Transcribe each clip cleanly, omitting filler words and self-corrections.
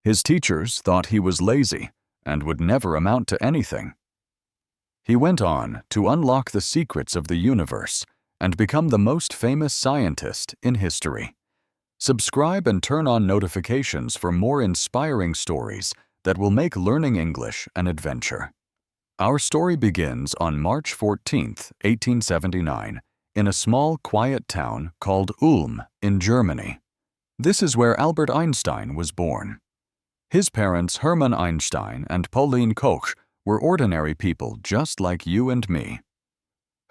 His teachers thought he was lazy and would never amount to anything. He went on to unlock the secrets of the universe and become the most famous scientist in history. Subscribe and turn on notifications for more inspiring stories that will make learning English an adventure. Our story begins on March 14, 1879, in a small, quiet town called Ulm in Germany. This is where Albert Einstein was born. His parents, Hermann Einstein and Pauline Koch, were ordinary people just like you and me.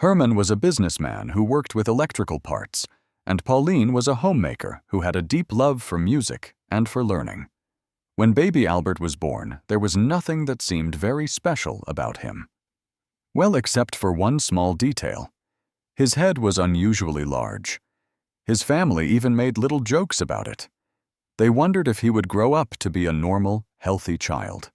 Hermann was a businessman who worked with electrical parts, and Pauline was a homemaker who had a deep love for music and for learning. When baby Albert was born, there was nothing that seemed very special about him. Well, except for one small detail. His head was unusually large. His family even made little jokes about it. They wondered if he would grow up to be a normal, healthy child.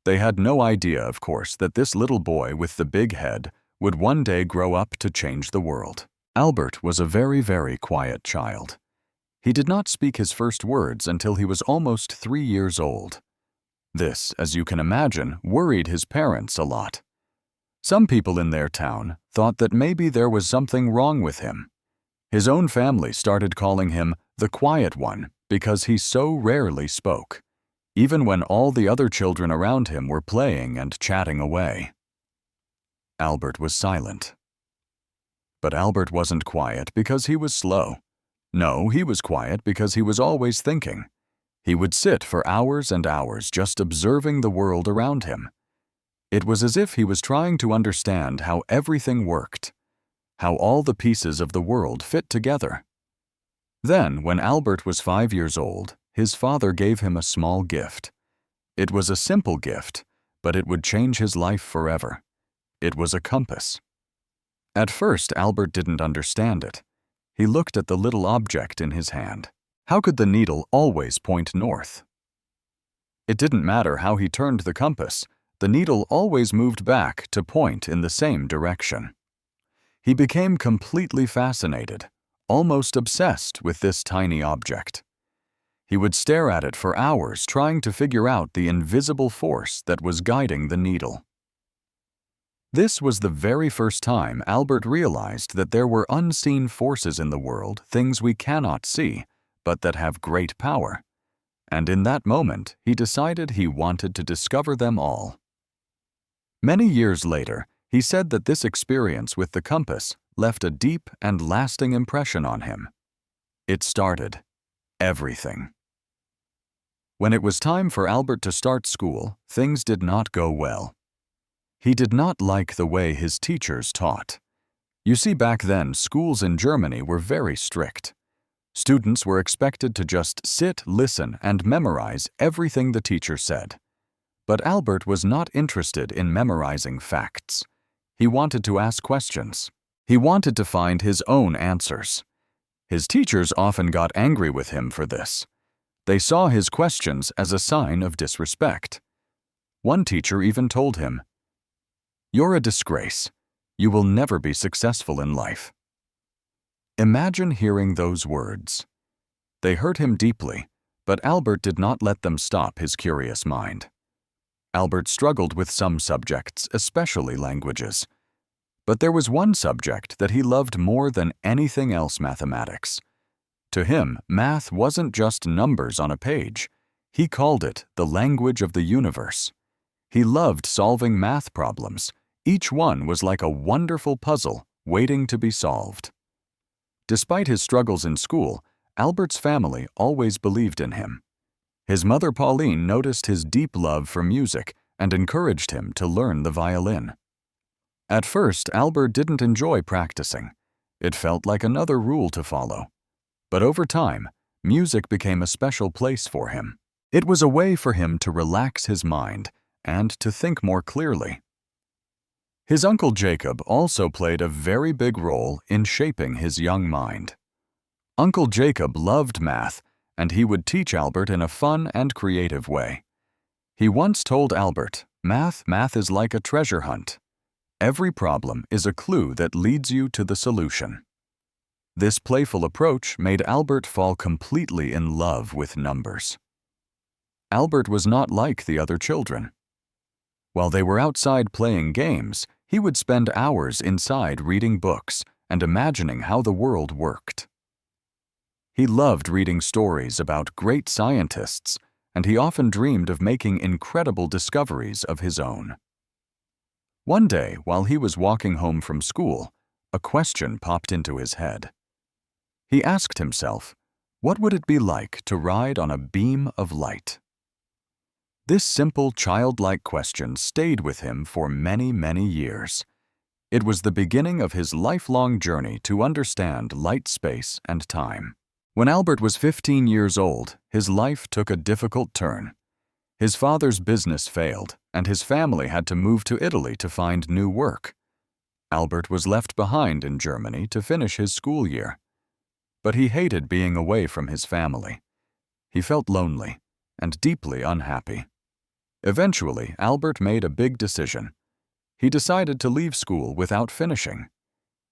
They had no idea, of course, that this little boy with the big head would one day grow up to change the world. Albert was a very, very quiet child. He did not speak his first words until he was almost 3 years old. This, as you can imagine, worried his parents a lot. Some people in their town thought that maybe there was something wrong with him. His own family started calling him the quiet one because he so rarely spoke, even when all the other children around him were playing and chatting away. Albert was silent. But Albert wasn't quiet because he was slow. No, he was quiet because he was always thinking. He would sit for hours and hours just observing the world around him. It was as if he was trying to understand how everything worked, how all the pieces of the world fit together. Then, when Albert was 5 years old, his father gave him a small gift. It was a simple gift, but it would change his life forever. It was a compass. At first, Albert didn't understand it. He looked at the little object in his hand. How could the needle always point north? It didn't matter how he turned the compass, the needle always moved back to point in the same direction. He became completely fascinated, almost obsessed with this tiny object. He would stare at it for hours trying to figure out the invisible force that was guiding the needle. This was the very first time Albert realized that there were unseen forces in the world, things we cannot see, but that have great power. And in that moment, he decided he wanted to discover them all. Many years later, he said that this experience with the compass left a deep and lasting impression on him. It started everything. When it was time for Albert to start school, things did not go well. He did not like the way his teachers taught. You see, back then, schools in Germany were very strict. Students were expected to just sit, listen, and memorize everything the teacher said. But Albert was not interested in memorizing facts. He wanted to ask questions. He wanted to find his own answers. His teachers often got angry with him for this. They saw his questions as a sign of disrespect. One teacher even told him, "You're a disgrace. You will never be successful in life." Imagine hearing those words. They hurt him deeply, but Albert did not let them stop his curious mind. Albert struggled with some subjects, especially languages. But there was one subject that he loved more than anything else: mathematics. To him, math wasn't just numbers on a page. He called it the language of the universe. He loved solving math problems. Each one was like a wonderful puzzle waiting to be solved. Despite his struggles in school, Albert's family always believed in him. His mother Pauline noticed his deep love for music and encouraged him to learn the violin. At first, Albert didn't enjoy practicing. It felt like another rule to follow. But over time, music became a special place for him. It was a way for him to relax his mind and to think more clearly. His uncle Jacob also played a very big role in shaping his young mind. Uncle Jacob loved math, and he would teach Albert in a fun and creative way. He once told Albert, Math is like a treasure hunt. Every problem is a clue that leads you to the solution." This playful approach made Albert fall completely in love with numbers. Albert was not like the other children. While they were outside playing games, he would spend hours inside reading books and imagining how the world worked. He loved reading stories about great scientists, and he often dreamed of making incredible discoveries of his own. One day, while he was walking home from school, a question popped into his head. He asked himself, what would it be like to ride on a beam of light? This simple, childlike question stayed with him for many, many years. It was the beginning of his lifelong journey to understand light, space, and time. When Albert was 15 years old, his life took a difficult turn. His father's business failed, and his family had to move to Italy to find new work. Albert was left behind in Germany to finish his school year. But he hated being away from his family. He felt lonely and deeply unhappy. Eventually, Albert made a big decision. He decided to leave school without finishing.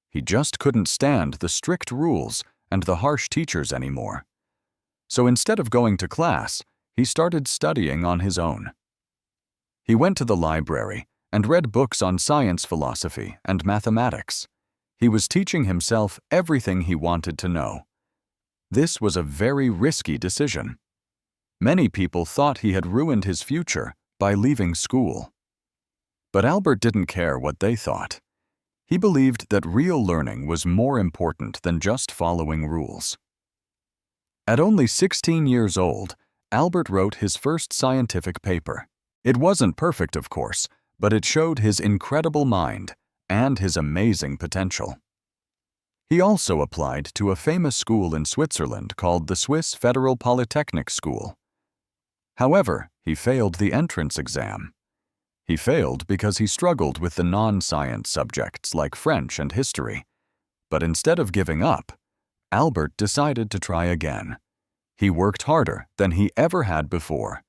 He just couldn't stand the strict rules and the harsh teachers anymore. So instead of going to class, he started studying on his own. He went to the library and read books on science, philosophy, and mathematics. He was teaching himself everything he wanted to know. This was a very risky decision. Many people thought he had ruined his future by leaving school. But Albert didn't care what they thought. He believed that real learning was more important than just following rules. At only 16 years old, Albert wrote his first scientific paper. It wasn't perfect, of course, but it showed his incredible mind and his amazing potential. He also applied to a famous school in Switzerland called the Swiss Federal Polytechnic School. However, he failed the entrance exam. He failed because he struggled with the non-science subjects like French and history. But instead of giving up, Albert decided to try again. He worked harder than he ever had before.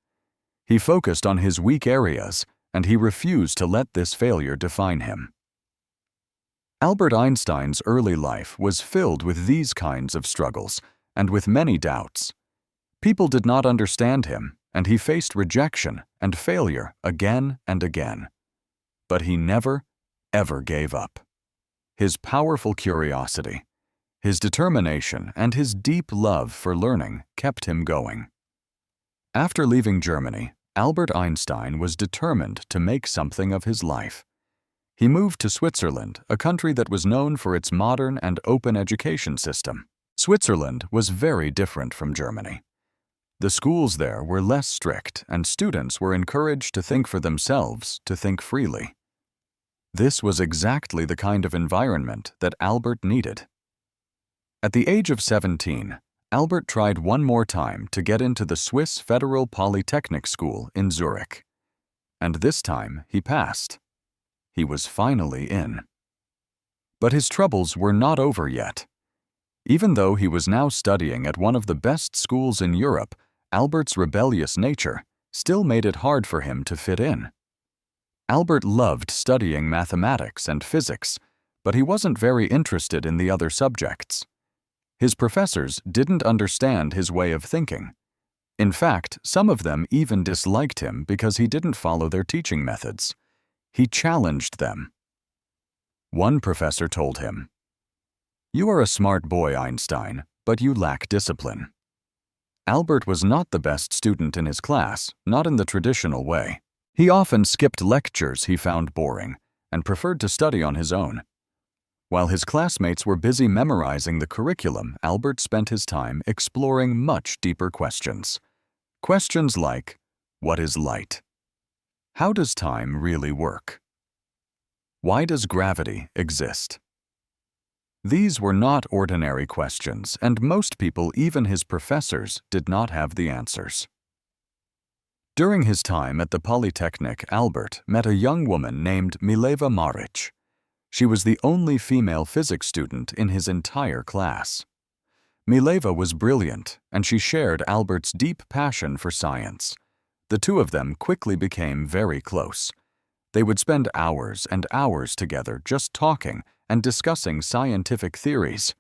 He focused on his weak areas, and he refused to let this failure define him. Albert Einstein's early life was filled with these kinds of struggles and with many doubts. People did not understand him, and he faced rejection and failure again and again. But he never, ever gave up. His powerful curiosity, his determination, and his deep love for learning kept him going. After leaving Germany, Albert Einstein was determined to make something of his life. He moved to Switzerland, a country that was known for its modern and open education system. Switzerland was very different from Germany. The schools there were less strict, and students were encouraged to think for themselves, to think freely. This was exactly the kind of environment that Albert needed. At the age of 17, Albert tried one more time to get into the Swiss Federal Polytechnic School in Zurich. And this time he passed. He was finally in. But his troubles were not over yet. Even though he was now studying at one of the best schools in Europe, Albert's rebellious nature still made it hard for him to fit in. Albert loved studying mathematics and physics, but he wasn't very interested in the other subjects. His professors didn't understand his way of thinking. In fact, some of them even disliked him because he didn't follow their teaching methods. He challenged them. One professor told him, "You are a smart boy, Einstein, but you lack discipline." Albert was not the best student in his class, not in the traditional way. He often skipped lectures he found boring and preferred to study on his own. While his classmates were busy memorizing the curriculum, Albert spent his time exploring much deeper questions. Questions like, what is light? How does time really work? Why does gravity exist? These were not ordinary questions, and most people, even his professors, did not have the answers. During his time at the Polytechnic, Albert met a young woman named Mileva Maric. She was the only female physics student in his entire class. Mileva was brilliant, and she shared Albert's deep passion for science. The two of them quickly became very close. They would spend hours and hours together just talking and discussing scientific theories.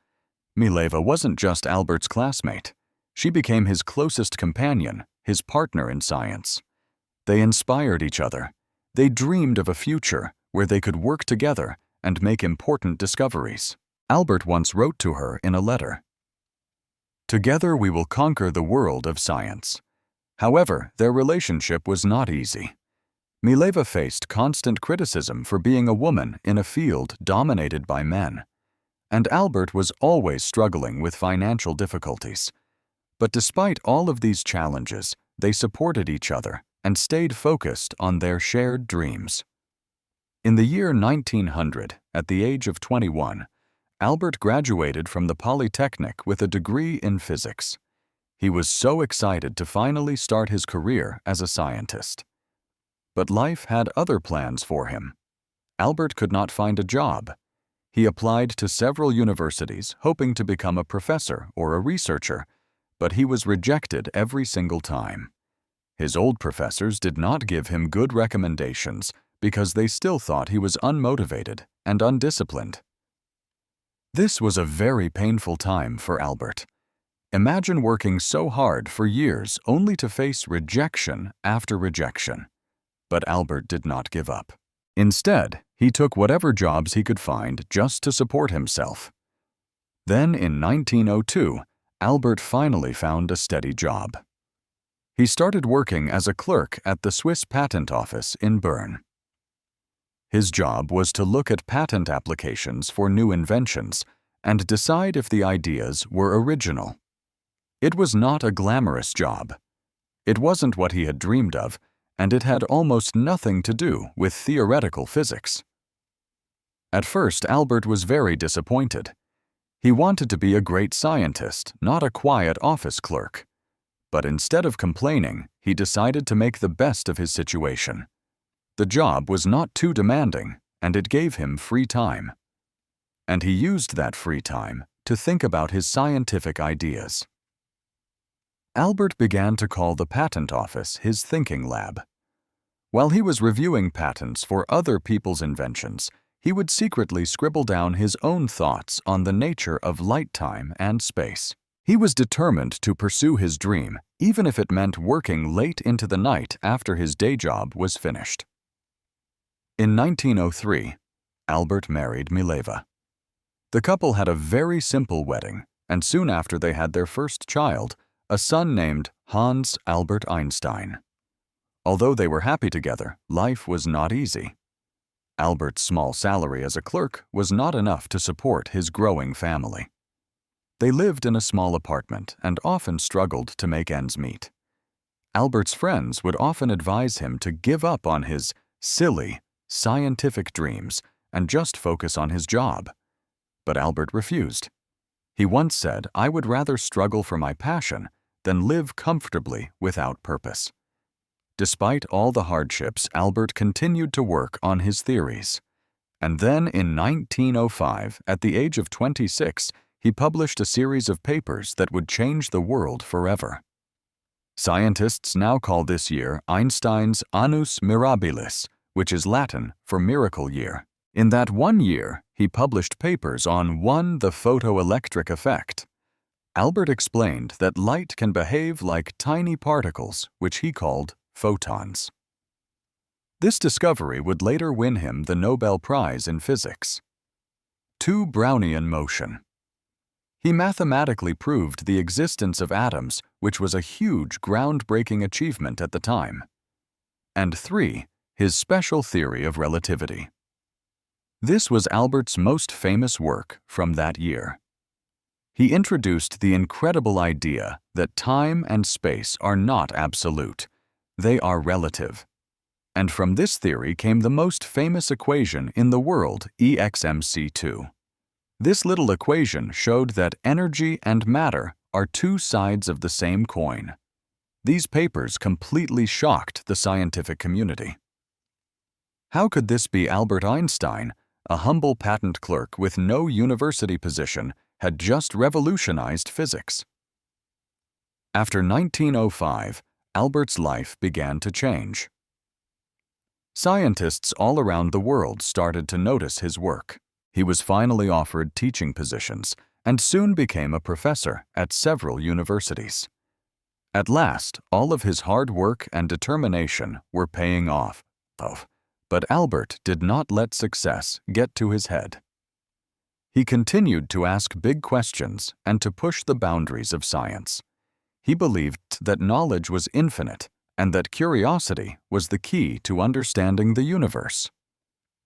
Mileva wasn't just Albert's classmate. She became his closest companion his partner in science. They inspired each other. They dreamed of a future where they could work together and make important discoveries. Albert once wrote to her in a letter, "Together we will conquer the world of science." However, their relationship was not easy. Mileva faced constant criticism for being a woman in a field dominated by men, and Albert was always struggling with financial difficulties. But despite all of these challenges, they supported each other and stayed focused on their shared dreams. In the year 1900, at the age of 21, Albert graduated from the Polytechnic with a degree in physics. He was so excited to finally start his career as a scientist. But life had other plans for him. Albert could not find a job. He applied to several universities hoping to become a professor or a researcher, but he was rejected every single time. His old professors did not give him good recommendations because they still thought he was unmotivated and undisciplined. This was a very painful time for Albert. Imagine working so hard for years only to face rejection after rejection. But Albert did not give up. Instead, he took whatever jobs he could find just to support himself. Then in 1902, Albert finally found a steady job. He started working as a clerk at the Swiss Patent Office in Bern. His job was to look at patent applications for new inventions and decide if the ideas were original. It was not a glamorous job. It wasn't what he had dreamed of, and it had almost nothing to do with theoretical physics. At first, Albert was very disappointed. He wanted to be a great scientist, not a quiet office clerk. But instead of complaining, he decided to make the best of his situation. The job was not too demanding, and it gave him free time. And he used that free time to think about his scientific ideas. Albert began to call the patent office his thinking lab. While he was reviewing patents for other people's inventions, he would secretly scribble down his own thoughts on the nature of light time and space. He was determined to pursue his dream, even if it meant working late into the night after his day job was finished. In 1903, Albert married Mileva. The couple had a very simple wedding, and soon after they had their first child, a son named Hans Albert Einstein. Although they were happy together, life was not easy. Albert's small salary as a clerk was not enough to support his growing family. They lived in a small apartment and often struggled to make ends meet. Albert's friends would often advise him to give up on his silly, scientific dreams and just focus on his job. But Albert refused. He once said, "I would rather struggle for my passion than live comfortably without purpose." Despite all the hardships, Albert continued to work on his theories. And then in 1905, at the age of 26, he published a series of papers that would change the world forever. Scientists now call this year Einstein's Annus Mirabilis, which is Latin for miracle year. In that one year, he published papers on the photoelectric effect. Albert explained that light can behave like tiny particles, which he called photons. This discovery would later win him the Nobel Prize in Physics. Two-Brownian motion. He mathematically proved the existence of atoms, which was a huge, groundbreaking achievement at the time. And 3, his special theory of relativity. This was Albert's most famous work from that year. He introduced the incredible idea that time and space are not absolute. They are relative. And from this theory came the most famous equation in the world, EXMC2. This little equation showed that energy and matter are two sides of the same coin. These papers completely shocked the scientific community. How could this be Albert Einstein, a humble patent clerk with no university position, had just revolutionized physics? After 1905, Albert's life began to change. Scientists all around the world started to notice his work. He was finally offered teaching positions and soon became a professor at several universities. At last, all of his hard work and determination were paying off. But Albert did not let success get to his head. He continued to ask big questions and to push the boundaries of science. He believed that knowledge was infinite and that curiosity was the key to understanding the universe.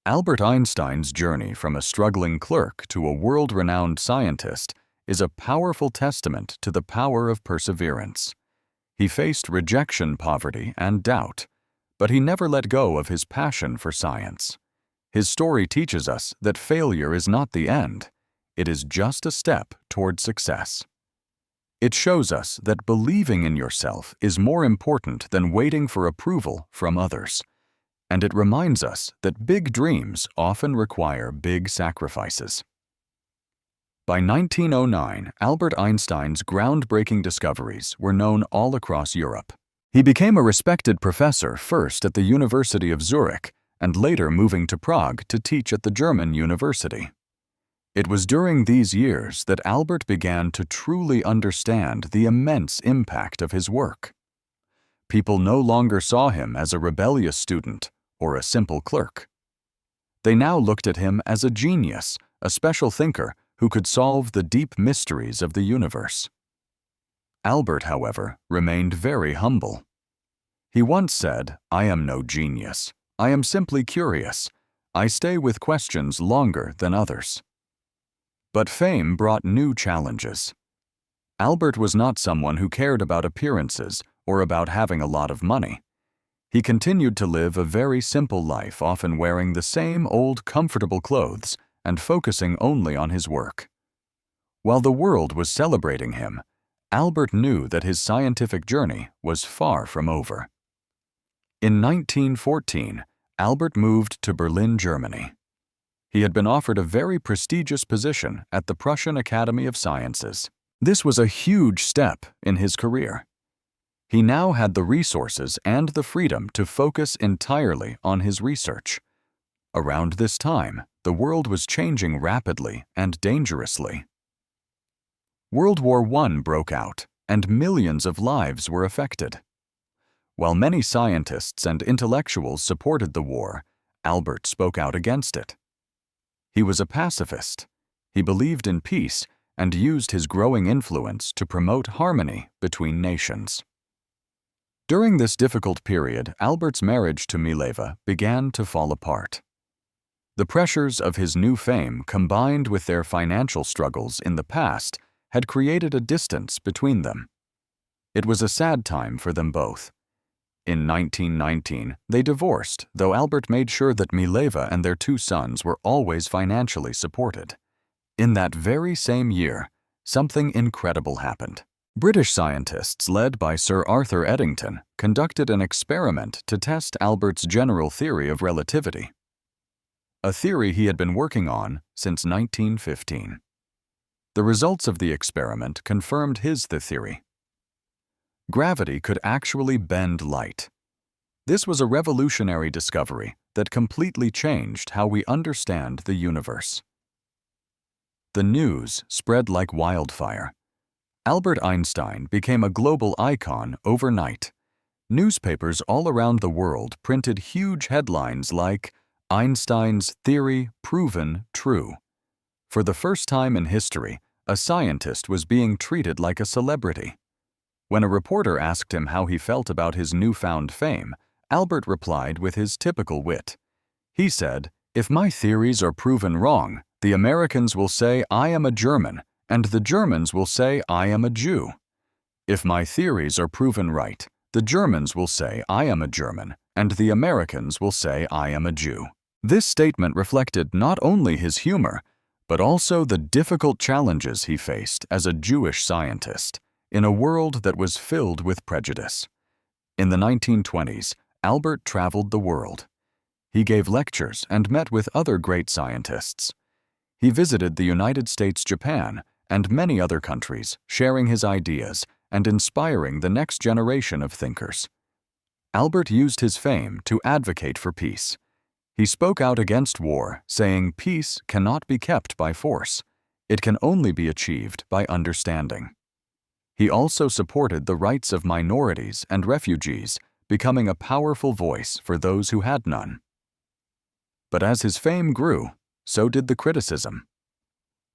Albert Einstein's journey from a struggling clerk to a world-renowned scientist is a powerful testament to the power of perseverance. He faced rejection, poverty, and doubt, but he never let go of his passion for science. His story teaches us that failure is not the end. It is just a step toward success. It shows us that believing in yourself is more important than waiting for approval from others. And it reminds us that big dreams often require big sacrifices. By 1909, Albert Einstein's groundbreaking discoveries were known all across Europe. He became a respected professor first at the University of Zurich and later moving to Prague to teach at the German university. It was during these years that Albert began to truly understand the immense impact of his work. People no longer saw him as a rebellious student or a simple clerk. They now looked at him as a genius, a special thinker who could solve the deep mysteries of the universe. Albert, however, remained very humble. He once said, "I am no genius. I am simply curious. I stay with questions longer than others." But fame brought new challenges. Albert was not someone who cared about appearances or about having a lot of money. He continued to live a very simple life, often wearing the same old comfortable clothes and focusing only on his work. While the world was celebrating him, Albert knew that his scientific journey was far from over. In 1914, Albert moved to Berlin, Germany. He had been offered a very prestigious position at the Prussian Academy of Sciences. This was a huge step in his career. He now had the resources and the freedom to focus entirely on his research. Around this time, the world was changing rapidly and dangerously. World War I broke out, and millions of lives were affected. While many scientists and intellectuals supported the war, Albert spoke out against it. He was a pacifist. He believed in peace and used his growing influence to promote harmony between nations. During this difficult period, Albert's marriage to Mileva began to fall apart. The pressures of his new fame, combined with their financial struggles in the past, had created a distance between them. It was a sad time for them both. In 1919, they divorced, though Albert made sure that Mileva and their two sons were always financially supported. In that very same year, something incredible happened. British scientists, led by Sir Arthur Eddington, conducted an experiment to test Albert's general theory of relativity, a theory he had been working on since 1915. The results of the experiment confirmed his theory. Gravity could actually bend light. This was a revolutionary discovery that completely changed how we understand the universe. The news spread like wildfire. Albert Einstein became a global icon overnight. Newspapers all around the world printed huge headlines like, "Einstein's theory proven true." For the first time in history, a scientist was being treated like a celebrity. When a reporter asked him how he felt about his newfound fame, Albert replied with his typical wit. He said, "If my theories are proven wrong, the Americans will say I am a German, and the Germans will say I am a Jew. If my theories are proven right, the Germans will say I am a German, and the Americans will say I am a Jew." This statement reflected not only his humor, but also the difficult challenges he faced as a Jewish scientist in a world that was filled with prejudice. In the 1920s, Albert traveled the world. He gave lectures and met with other great scientists. He visited the United States, Japan, and many other countries, sharing his ideas and inspiring the next generation of thinkers. Albert used his fame to advocate for peace. He spoke out against war, saying peace cannot be kept by force. It can only be achieved by understanding. He also supported the rights of minorities and refugees, becoming a powerful voice for those who had none. But as his fame grew, so did the criticism.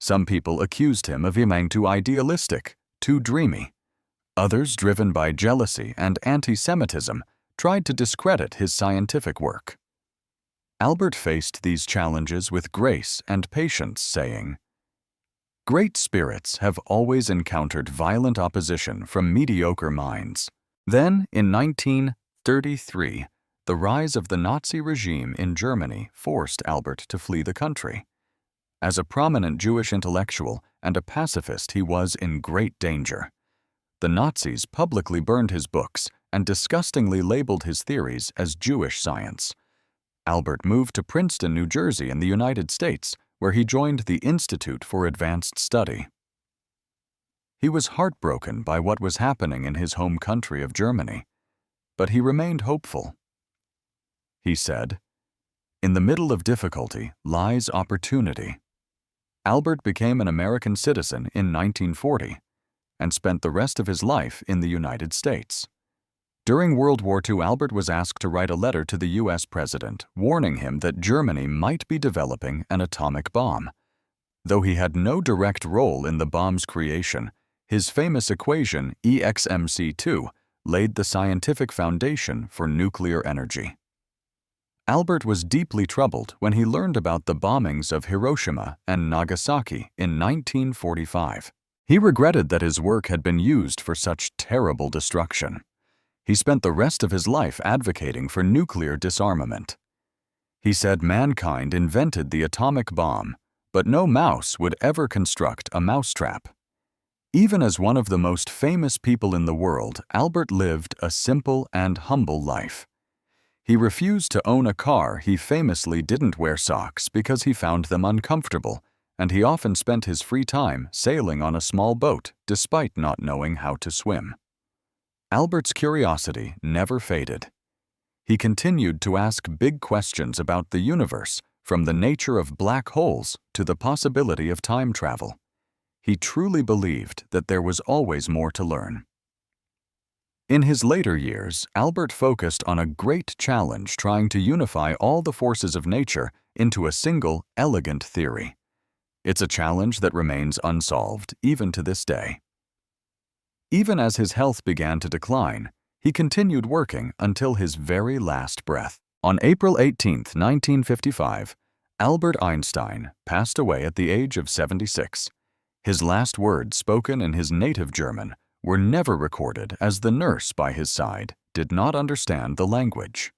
Some people accused him of being too idealistic, too dreamy. Others, driven by jealousy and anti-Semitism, tried to discredit his scientific work. Albert faced these challenges with grace and patience, saying, "Great spirits have always encountered violent opposition from mediocre minds." Then, in 1933, the rise of the Nazi regime in Germany forced Albert to flee the country. As a prominent Jewish intellectual and a pacifist, he was in great danger. The Nazis publicly burned his books and disgustingly labeled his theories as Jewish science. Albert moved to Princeton, New Jersey in the United States, where he joined the Institute for Advanced Study. He was heartbroken by what was happening in his home country of Germany, but he remained hopeful. He said, "In the middle of difficulty lies opportunity." Albert became an American citizen in 1940 and spent the rest of his life in the United States. During World War II, Albert was asked to write a letter to the U.S. president, warning him that Germany might be developing an atomic bomb. Though he had no direct role in the bomb's creation, his famous equation, EXMC2, laid the scientific foundation for nuclear energy. Albert was deeply troubled when he learned about the bombings of Hiroshima and Nagasaki in 1945. He regretted that his work had been used for such terrible destruction. He spent the rest of his life advocating for nuclear disarmament. He said mankind invented the atomic bomb, but no mouse would ever construct a mousetrap. Even as one of the most famous people in the world, Albert lived a simple and humble life. He refused to own a car. He famously didn't wear socks because he found them uncomfortable, and he often spent his free time sailing on a small boat despite not knowing how to swim. Albert's curiosity never faded. He continued to ask big questions about the universe, from the nature of black holes to the possibility of time travel. He truly believed that there was always more to learn. In his later years, Albert focused on a great challenge, trying to unify all the forces of nature into a single, elegant theory. It's a challenge that remains unsolved even to this day. Even as his health began to decline, he continued working until his very last breath. On April 18, 1955, Albert Einstein passed away at the age of 76. His last words, spoken in his native German, were never recorded, as the nurse by his side did not understand the language.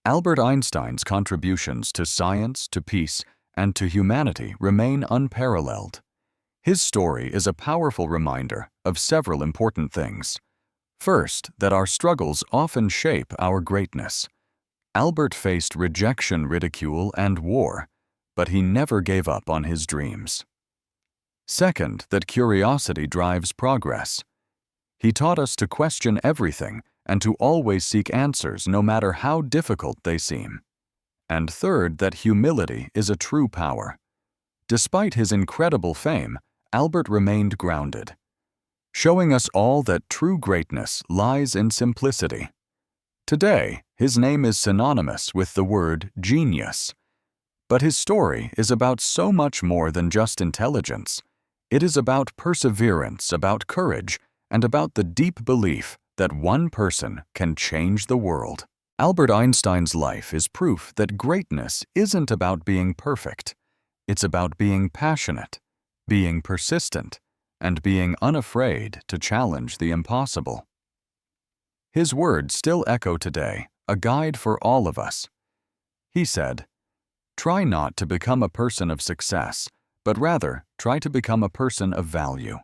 Albert Einstein's contributions to science, to peace, and to humanity remain unparalleled. His story is a powerful reminder of several important things. First, that our struggles often shape our greatness. Albert faced rejection, ridicule, and war, but he never gave up on his dreams. Second, that curiosity drives progress. He taught us to question everything and to always seek answers no matter how difficult they seem. And third, that humility is a true power. Despite his incredible fame, Albert remained grounded, showing us all that true greatness lies in simplicity. Today, his name is synonymous with the word genius. But his story is about so much more than just intelligence. It is about perseverance, about courage, and about the deep belief that one person can change the world. Albert Einstein's life is proof that greatness isn't about being perfect. It's about being passionate, being persistent, and being unafraid to challenge the impossible. His words still echo today, a guide for all of us. He said, "Try not to become a person of success, but rather try to become a person of value."